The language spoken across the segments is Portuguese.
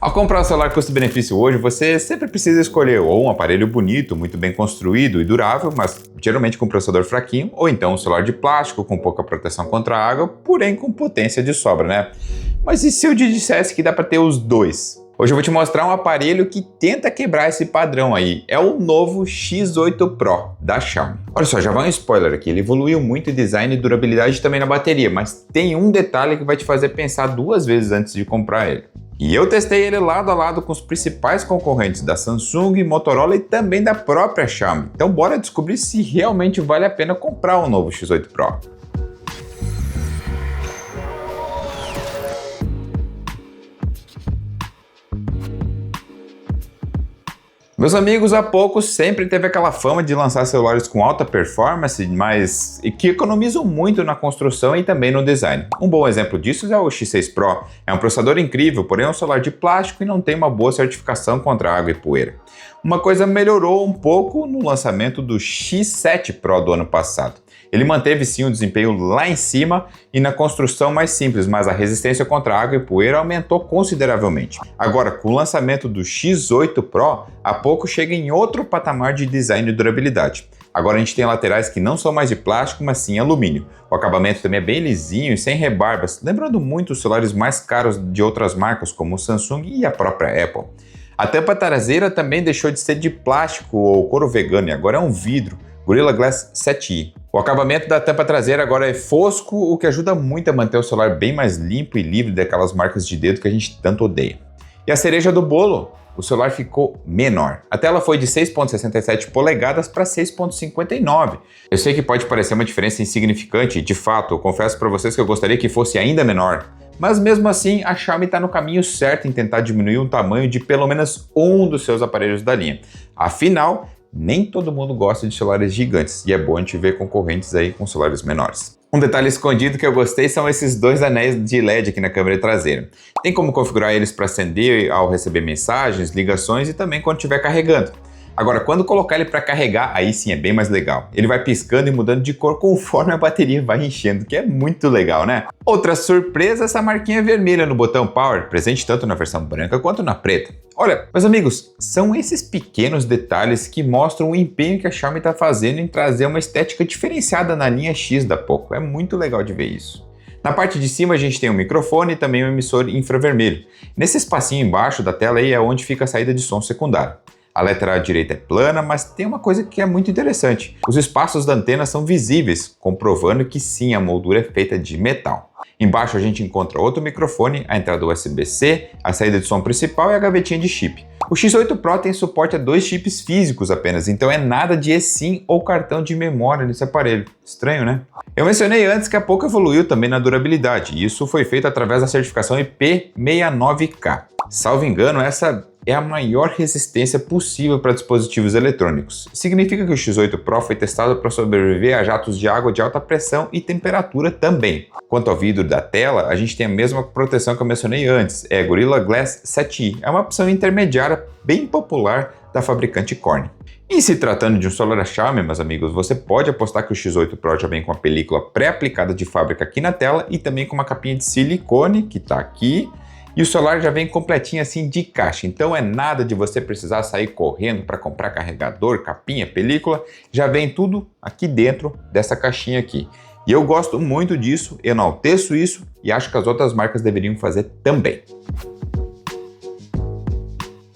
Ao comprar um celular custo-benefício hoje, você sempre precisa escolher ou um aparelho bonito, muito bem construído e durável, mas geralmente com processador fraquinho, ou então um celular de plástico com pouca proteção contra a água, porém com potência de sobra, né? Mas e se eu te dissesse que dá para ter os dois? Hoje eu vou te mostrar um aparelho que tenta quebrar esse padrão aí. É o novo X8 Pro da Xiaomi. Olha só, já vai um spoiler aqui. Ele evoluiu muito em design e durabilidade também na bateria, mas tem um detalhe que vai te fazer pensar duas vezes antes de comprar ele. E eu testei ele lado a lado com os principais concorrentes da Samsung, Motorola e também da própria Xiaomi. Então bora descobrir se realmente vale a pena comprar o novo X8 Pro. Meus amigos, há pouco sempre teve aquela fama de lançar celulares com alta performance, mas que economizam muito na construção e também no design. Um bom exemplo disso é o X6 Pro. É um processador incrível, porém é um celular de plástico e não tem uma boa certificação contra água e poeira. Uma coisa melhorou um pouco no lançamento do X7 Pro do ano passado. Ele manteve sim o desempenho lá em cima e na construção mais simples, mas a resistência contra água e poeira aumentou consideravelmente. Agora, com o lançamento do X8 Pro, há pouco chega em outro patamar de design e durabilidade. Agora a gente tem laterais que não são mais de plástico, mas sim alumínio. O acabamento também é bem lisinho e sem rebarbas, lembrando muito os celulares mais caros de outras marcas como o Samsung e a própria Apple. A tampa traseira também deixou de ser de plástico ou couro vegano e agora é um vidro, Gorilla Glass 7i. O acabamento da tampa traseira agora é fosco, o que ajuda muito a manter o celular bem mais limpo e livre daquelas marcas de dedo que a gente tanto odeia. E a cereja do bolo? O celular ficou menor. A tela foi de 6,67 polegadas para 6,59. Eu sei que pode parecer uma diferença insignificante, de fato, eu confesso para vocês que eu gostaria que fosse ainda menor. Mas mesmo assim, a Xiaomi está no caminho certo em tentar diminuir o tamanho de pelo menos um dos seus aparelhos da linha. Afinal, nem todo mundo gosta de celulares gigantes e é bom a gente ver concorrentes aí com celulares menores. Um detalhe escondido que eu gostei são esses dois anéis de LED aqui na câmera traseira. Tem como configurar eles para acender ao receber mensagens, ligações e também quando estiver carregando. Agora, quando colocar ele para carregar, aí sim é bem mais legal. Ele vai piscando e mudando de cor conforme a bateria vai enchendo, que é muito legal, né? Outra surpresa, essa marquinha vermelha no botão Power, presente tanto na versão branca quanto na preta. Olha, meus amigos, são esses pequenos detalhes que mostram o empenho que a Xiaomi está fazendo em trazer uma estética diferenciada na linha X da Poco. É muito legal de ver isso. Na parte de cima a gente tem um microfone e também um emissor infravermelho. Nesse espacinho embaixo da tela aí é onde fica a saída de som secundário. A lateral direita é plana, mas tem uma coisa que é muito interessante. Os espaços da antena são visíveis, comprovando que sim, a moldura é feita de metal. Embaixo a gente encontra outro microfone, a entrada USB-C, a saída de som principal e a gavetinha de chip. O X8 Pro tem suporte a 2 chips físicos apenas, então é nada de eSIM ou cartão de memória nesse aparelho. Estranho, né? Eu mencionei antes que a Poco evoluiu também na durabilidade, e isso foi feito através da certificação IP69K. Salvo engano, essa é a maior resistência possível para dispositivos eletrônicos. Significa que o X8 Pro foi testado para sobreviver a jatos de água de alta pressão e temperatura também. Quanto ao vidro da tela, a gente tem a mesma proteção que eu mencionei antes, é Gorilla Glass 7i. É uma opção intermediária bem popular da fabricante Corning. E se tratando de um celular Xiaomi, meus amigos, você pode apostar que o X8 Pro já vem com a película pré-aplicada de fábrica aqui na tela e também com uma capinha de silicone que está aqui. E o celular já vem completinho assim de caixa, então é nada de você precisar sair correndo para comprar carregador, capinha, película, já vem tudo aqui dentro dessa caixinha aqui. E eu gosto muito disso, enalteço isso e acho que as outras marcas deveriam fazer também.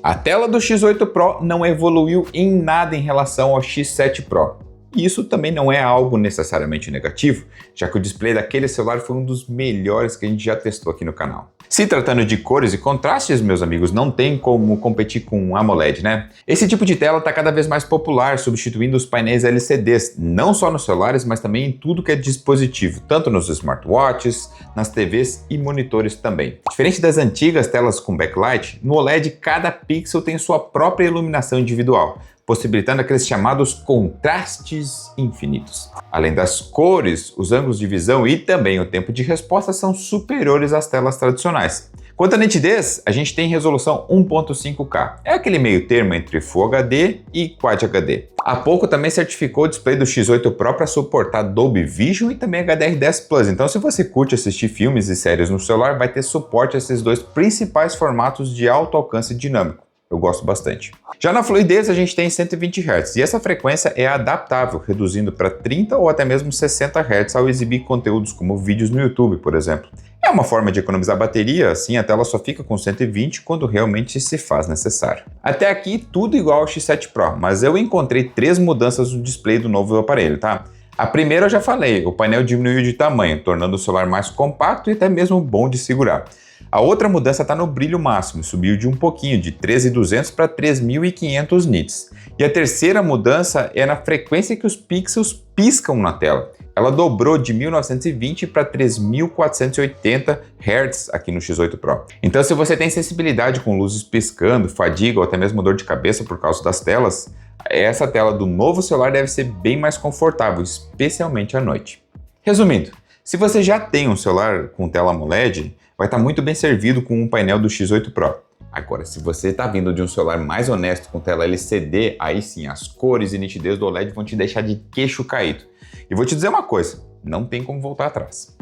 A tela do X8 Pro não evoluiu em nada em relação ao X7 Pro. E isso também não é algo necessariamente negativo, já que o display daquele celular foi um dos melhores que a gente já testou aqui no canal. Se tratando de cores e contrastes, meus amigos, não tem como competir com AMOLED, né? Esse tipo de tela está cada vez mais popular, substituindo os painéis LCDs, não só nos celulares, mas também em tudo que é dispositivo, tanto nos smartwatches, nas TVs e monitores também. Diferente das antigas telas com backlight, no OLED cada pixel tem sua própria iluminação individual, possibilitando aqueles chamados contrastes infinitos. Além das cores, os ângulos de visão e também o tempo de resposta são superiores às telas tradicionais. Quanto à nitidez, a gente tem resolução 1.5K. É aquele meio termo entre Full HD e Quad HD. A Poco também certificou o display do X8 Pro para suportar Dolby Vision e também HDR10 Plus. Então, se você curte assistir filmes e séries no celular, vai ter suporte a esses dois principais formatos de alto alcance dinâmico. Eu gosto bastante. Já na fluidez a gente tem 120 Hz e essa frequência é adaptável, reduzindo para 30 ou até mesmo 60 Hz ao exibir conteúdos como vídeos no YouTube, por exemplo. É uma forma de economizar bateria, assim a tela só fica com 120 quando realmente se faz necessário. Até aqui tudo igual ao X7 Pro, mas eu encontrei 3 mudanças no display do novo aparelho, tá? A primeira eu já falei, o painel diminuiu de tamanho, tornando o celular mais compacto e até mesmo bom de segurar. A outra mudança está no brilho máximo, subiu de um pouquinho, de 13.200 para 3.500 nits. E a terceira mudança é na frequência que os pixels piscam na tela. Ela dobrou de 1920 para 3.480 Hz aqui no X8 Pro. Então, se você tem sensibilidade com luzes piscando, fadiga ou até mesmo dor de cabeça por causa das telas, essa tela do novo celular deve ser bem mais confortável, especialmente à noite. Resumindo, se você já tem um celular com tela AMOLED, vai estar muito bem servido com um painel do X8 Pro. Agora, se você está vindo de um celular mais honesto com tela LCD, aí sim, as cores e nitidez do OLED vão te deixar de queixo caído. E vou te dizer uma coisa, não tem como voltar atrás.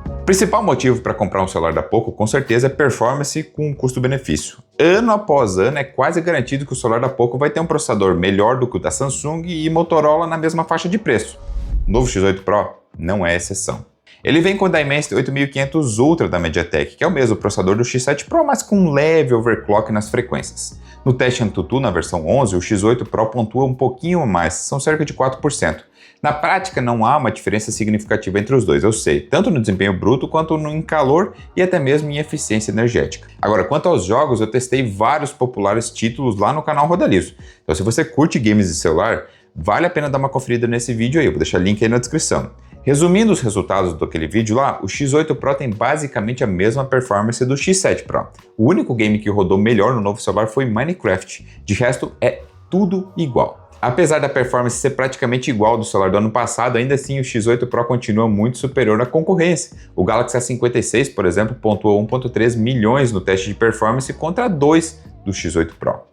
O principal motivo para comprar um celular da Poco, com certeza, é performance com custo-benefício. Ano após ano, é quase garantido que o celular da Poco vai ter um processador melhor do que o da Samsung e Motorola na mesma faixa de preço. O novo X8 Pro não é exceção. Ele vem com o Dimensity 8500 Ultra da MediaTek, que é o mesmo processador do X7 Pro, mas com um leve overclock nas frequências. No teste AnTuTu, na versão 11, o X8 Pro pontua um pouquinho mais, são cerca de 4%. Na prática, não há uma diferença significativa entre os dois, eu sei, tanto no desempenho bruto quanto em calor e até mesmo em eficiência energética. Agora, quanto aos jogos, eu testei vários populares títulos lá no canal Rodaliso. Então, se você curte games de celular, vale a pena dar uma conferida nesse vídeo aí, eu vou deixar o link aí na descrição. Resumindo os resultados daquele vídeo lá, o X8 Pro tem basicamente a mesma performance do X7 Pro. O único game que rodou melhor no novo celular foi Minecraft, de resto é tudo igual. Apesar da performance ser praticamente igual ao do celular do ano passado, ainda assim o X8 Pro continua muito superior à concorrência. O Galaxy A56, por exemplo, pontuou 1.3 milhões no teste de performance contra 2 do X8 Pro.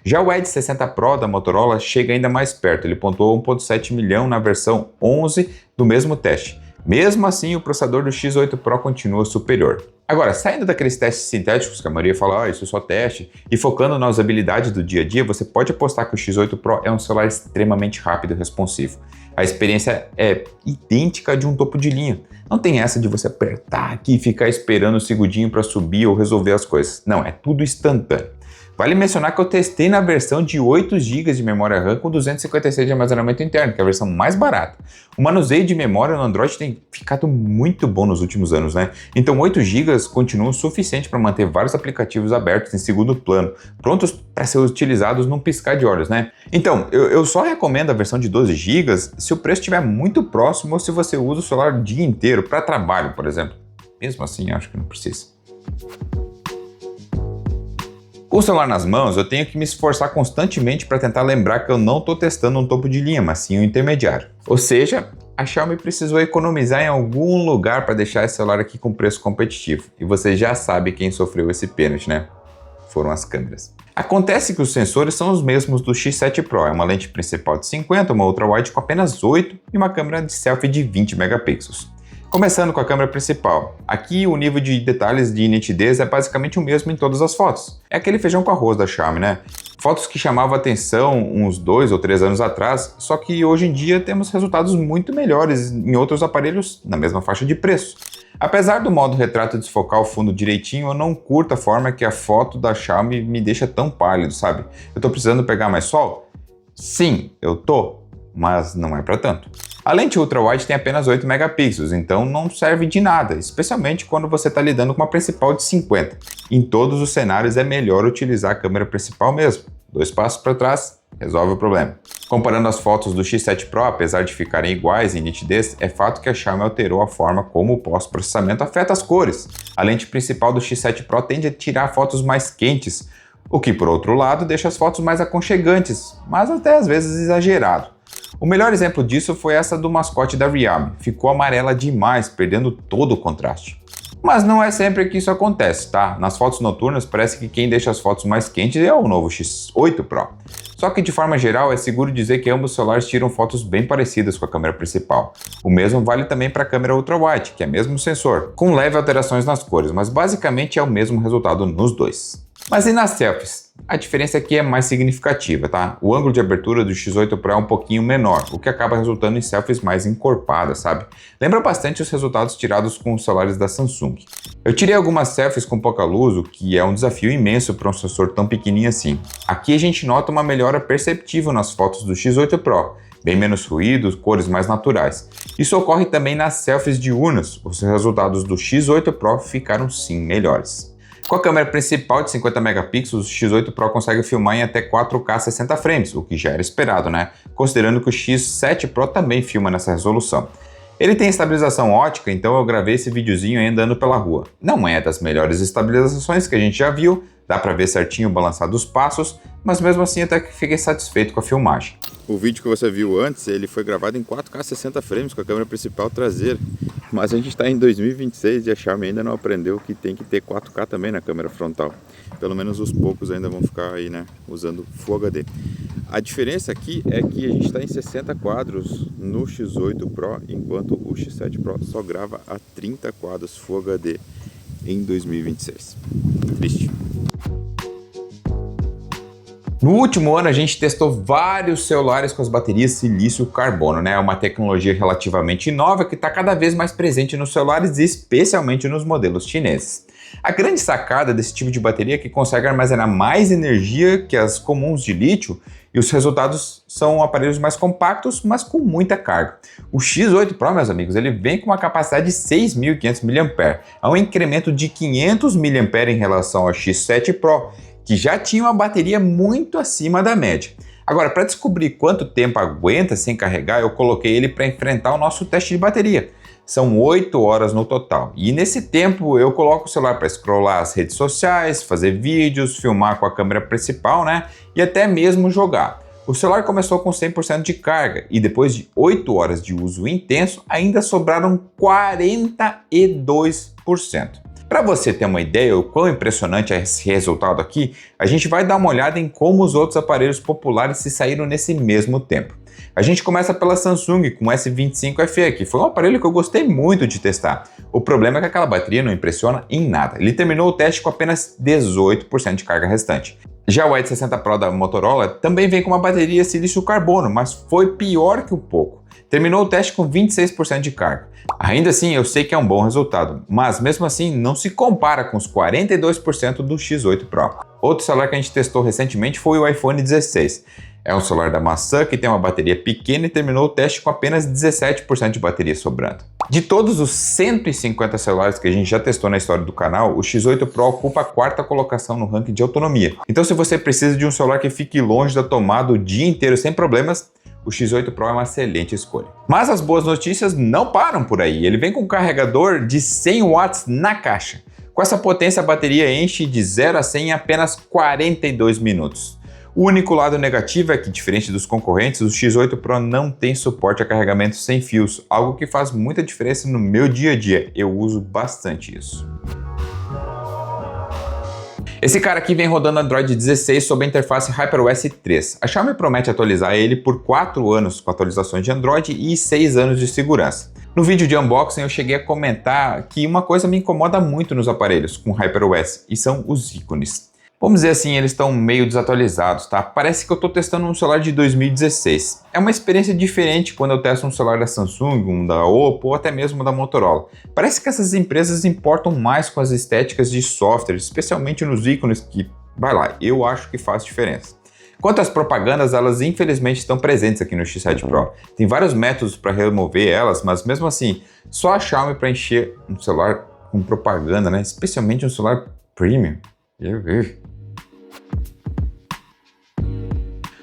Já o Edge 60 Pro da Motorola chega ainda mais perto, ele pontuou 1.7 milhão na versão 11 do mesmo teste. Mesmo assim, o processador do X8 Pro continua superior. Agora, saindo daqueles testes sintéticos que a maioria fala, isso é só teste, e focando nas habilidades do dia a dia, você pode apostar que o X8 Pro é um celular extremamente rápido e responsivo. A experiência é idêntica à de um topo de linha. Não tem essa de você apertar aqui e ficar esperando o segundinho para subir ou resolver as coisas. Não, é tudo instantâneo. Vale mencionar que eu testei na versão de 8 GB de memória RAM com 256 de armazenamento interno, que é a versão mais barata. O manuseio de memória no Android tem ficado muito bom nos últimos anos, né? Então 8 GB continuam suficiente para manter vários aplicativos abertos em segundo plano, prontos para ser utilizados num piscar de olhos, né? Então, eu só recomendo a versão de 12 GB se o preço estiver muito próximo ou se você usa o celular o dia inteiro para trabalho, por exemplo. Mesmo assim, acho que não precisa. Com o celular nas mãos, eu tenho que me esforçar constantemente para tentar lembrar que eu não estou testando um topo de linha, mas sim um intermediário. Ou seja, a Xiaomi precisou economizar em algum lugar para deixar esse celular aqui com preço competitivo. E você já sabe quem sofreu esse pênalti, né? Foram as câmeras. Acontece que os sensores são os mesmos do X7 Pro, é uma lente principal de 50, uma ultra-wide com apenas 8 e uma câmera de selfie de 20 megapixels. Começando com a câmera principal. Aqui o nível de detalhes de nitidez é basicamente o mesmo em todas as fotos. É aquele feijão com arroz da Xiaomi, né? Fotos que chamavam atenção uns 2 ou 3 anos atrás, só que hoje em dia temos resultados muito melhores em outros aparelhos na mesma faixa de preço. Apesar do modo retrato desfocar o fundo direitinho, eu não curto a forma que a foto da Xiaomi me deixa tão pálido, sabe? Eu tô precisando pegar mais sol? Sim, eu tô, mas não é para tanto. A lente ultra-wide tem apenas 8 megapixels, então não serve de nada, especialmente quando você está lidando com uma principal de 50. Em todos os cenários é melhor utilizar a câmera principal mesmo. 2 passos para trás, resolve o problema. Comparando as fotos do X7 Pro, apesar de ficarem iguais em nitidez, é fato que a Xiaomi alterou a forma como o pós-processamento afeta as cores. A lente principal do X7 Pro tende a tirar fotos mais quentes, o que por outro lado deixa as fotos mais aconchegantes, mas até às vezes exagerado. O melhor exemplo disso foi essa do mascote da Xiaomi. Ficou amarela demais, perdendo todo o contraste. Mas não é sempre que isso acontece, tá? Nas fotos noturnas parece que quem deixa as fotos mais quentes é o novo X8 Pro. Só que de forma geral é seguro dizer que ambos celulares tiram fotos bem parecidas com a câmera principal. O mesmo vale também para a câmera ultrawide, que é o mesmo sensor, com leve alterações nas cores, mas basicamente é o mesmo resultado nos dois. Mas e nas selfies? A diferença aqui é mais significativa, tá? O ângulo de abertura do X8 Pro é um pouquinho menor, o que acaba resultando em selfies mais encorpadas, sabe? Lembra bastante os resultados tirados com os celulares da Samsung. Eu tirei algumas selfies com pouca luz, o que é um desafio imenso para um sensor tão pequenininho assim. Aqui a gente nota uma melhora perceptível nas fotos do X8 Pro, bem menos ruído, cores mais naturais. Isso ocorre também nas selfies diurnas, os resultados do X8 Pro ficaram sim melhores. Com a câmera principal de 50 megapixels, o X8 Pro consegue filmar em até 4K 60 frames, o que já era esperado, né? Considerando que o X7 Pro também filma nessa resolução. Ele tem estabilização ótica, então eu gravei esse videozinho aí andando pela rua. Não é das melhores estabilizações que a gente já viu, dá pra ver certinho o balançar dos passos, mas mesmo assim até que fiquei satisfeito com a filmagem. O vídeo que você viu antes, ele foi gravado em 4K 60 frames com a câmera principal traseira. Mas a gente está em 2026 e a Xiaomi ainda não aprendeu que tem que ter 4K também na câmera frontal. Pelo menos os poucos ainda vão ficar aí, né, usando Full HD. A diferença aqui é que a gente está em 60 quadros no X8 Pro, enquanto o X7 Pro só grava a 30 quadros Full HD em 2026. Triste. No último ano a gente testou vários celulares com as baterias silício carbono, né? É uma tecnologia relativamente nova que está cada vez mais presente nos celulares, especialmente nos modelos chineses. A grande sacada desse tipo de bateria é que consegue armazenar mais energia que as comuns de lítio e os resultados são aparelhos mais compactos, mas com muita carga. O X8 Pro, meus amigos, ele vem com uma capacidade de 6.500 mAh, é um incremento de 500 mAh em relação ao X7 Pro, que já tinha uma bateria muito acima da média. Agora, para descobrir quanto tempo aguenta sem carregar, eu coloquei ele para enfrentar o nosso teste de bateria. São 8 horas no total. E nesse tempo eu coloco o celular para scrollar as redes sociais, fazer vídeos, filmar com a câmera principal, né? E até mesmo jogar. O celular começou com 100% de carga e depois de 8 horas de uso intenso, ainda sobraram 42%. Para você ter uma ideia o quão impressionante é esse resultado aqui, a gente vai dar uma olhada em como os outros aparelhos populares se saíram nesse mesmo tempo. A gente começa pela Samsung com o S25 FE, que foi um aparelho que eu gostei muito de testar. O problema é que aquela bateria não impressiona em nada. Ele terminou o teste com apenas 18% de carga restante. Já o Edge 60 Pro da Motorola também vem com uma bateria silício carbono, mas foi pior que um pouco. Terminou o teste com 26% de carga. Ainda assim, eu sei que é um bom resultado, mas mesmo assim não se compara com os 42% do X8 Pro. Outro celular que a gente testou recentemente foi o iPhone 16. É um celular da maçã que tem uma bateria pequena e terminou o teste com apenas 17% de bateria sobrando. De todos os 150 celulares que a gente já testou na história do canal, o X8 Pro ocupa a 4ª colocação no ranking de autonomia. Então se você precisa de um celular que fique longe da tomada o dia inteiro sem problemas, o X8 Pro é uma excelente escolha. Mas as boas notícias não param por aí. Ele vem com um carregador de 100 watts na caixa. Com essa potência, a bateria enche de 0 a 100 em apenas 42 minutos. O único lado negativo é que, diferente dos concorrentes, o X8 Pro não tem suporte a carregamento sem fios, algo que faz muita diferença no meu dia a dia. Eu uso bastante isso. Esse cara aqui vem rodando Android 16 sob a interface HyperOS 3. A Xiaomi promete atualizar ele por 4 anos com atualizações de Android e 6 anos de segurança. No vídeo de unboxing eu cheguei a comentar que uma coisa me incomoda muito nos aparelhos com HyperOS e são os ícones. Vamos dizer assim, eles estão meio desatualizados, tá? Parece que eu estou testando um celular de 2016. É uma experiência diferente quando eu testo um celular da Samsung, um da Oppo ou até mesmo da Motorola. Parece que essas empresas importam mais com as estéticas de software, especialmente nos ícones que, vai lá, eu acho que faz diferença. Quanto às propagandas, elas infelizmente estão presentes aqui no X7 Pro. Tem vários métodos para remover elas, mas mesmo assim, só a Xiaomi para encher um celular com propaganda, né? Especialmente um celular premium.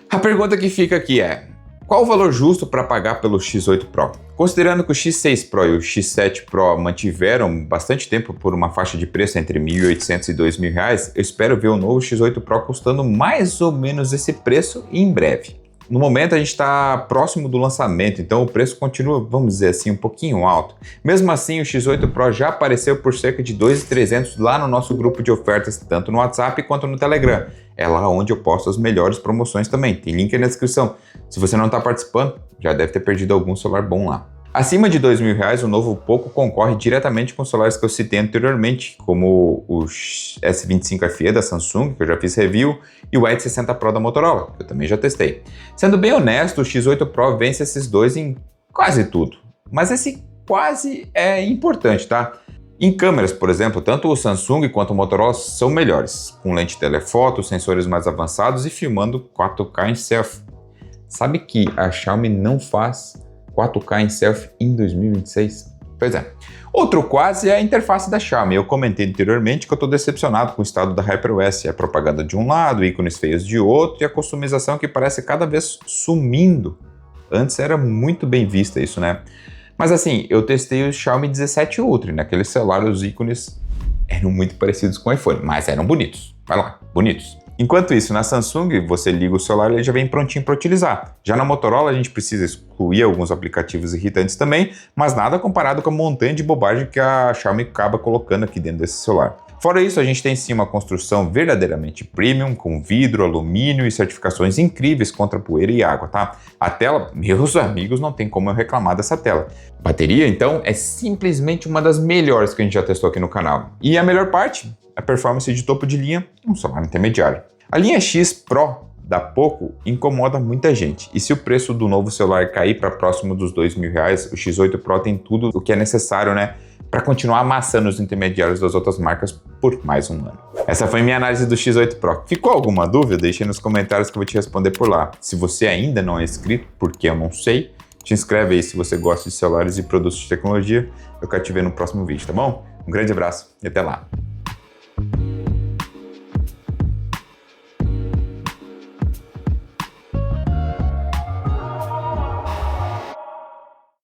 A pergunta que fica aqui é: qual o valor justo para pagar pelo X8 Pro? Considerando que o X6 Pro e o X7 Pro mantiveram bastante tempo por uma faixa de preço entre R$ 1.800 e R$ 2.000, eu espero ver o novo X8 Pro custando mais ou menos esse preço em breve. No momento a gente está próximo do lançamento, então o preço continua, vamos dizer assim, um pouquinho alto. Mesmo assim, o X8 Pro já apareceu por cerca de 2.300 lá no nosso grupo de ofertas, tanto no WhatsApp quanto no Telegram. É lá onde eu posto as melhores promoções também, tem link aí na descrição. Se você não está participando, já deve ter perdido algum celular bom lá. Acima de R$2.000, o novo Poco concorre diretamente com os celulares que eu citei anteriormente, como o S25 FE da Samsung, que eu já fiz review, e o Edge 60 Pro da Motorola, que eu também já testei. Sendo bem honesto, o X8 Pro vence esses dois em quase tudo. Mas esse quase é importante, tá? Em câmeras, por exemplo, tanto o Samsung quanto o Motorola são melhores, com lente telefoto, sensores mais avançados e filmando 4K em selfie. Sabe que a Xiaomi não faz 4K em selfie em 2026? Pois é. Outro quase é a interface da Xiaomi. Eu comentei anteriormente que eu estou decepcionado com o estado da HyperOS. É propaganda de um lado, ícones feios de outro e a customização que parece cada vez sumindo. Antes era muito bem vista isso, né? Mas assim, eu testei o Xiaomi 17 Ultra. Naquele celular os ícones eram muito parecidos com o iPhone, mas eram bonitos. Vai lá, bonitos. Enquanto isso, na Samsung, você liga o celular e ele já vem prontinho para utilizar. Já na Motorola, a gente precisa excluir alguns aplicativos irritantes também, mas nada comparado com a montanha de bobagem que a Xiaomi acaba colocando aqui dentro desse celular. Fora isso, a gente tem sim uma construção verdadeiramente premium, com vidro, alumínio e certificações incríveis contra poeira e água, tá? A tela, meus amigos, não tem como eu reclamar dessa tela. Bateria, então, é simplesmente uma das melhores que a gente já testou aqui no canal. E a melhor parte? A performance de topo de linha, um celular intermediário. A linha X Pro da Poco incomoda muita gente, e se o preço do novo celular cair para próximo dos R$2.000, o X8 Pro tem tudo o que é necessário, né, para continuar amassando os intermediários das outras marcas por mais um ano. Essa foi minha análise do X8 Pro. Ficou alguma dúvida? Deixe nos comentários que eu vou te responder por lá. Se você ainda não é inscrito, porque eu não sei, te inscreve aí se você gosta de celulares e produtos de tecnologia. Eu quero te ver no próximo vídeo, tá bom? Um grande abraço e até lá!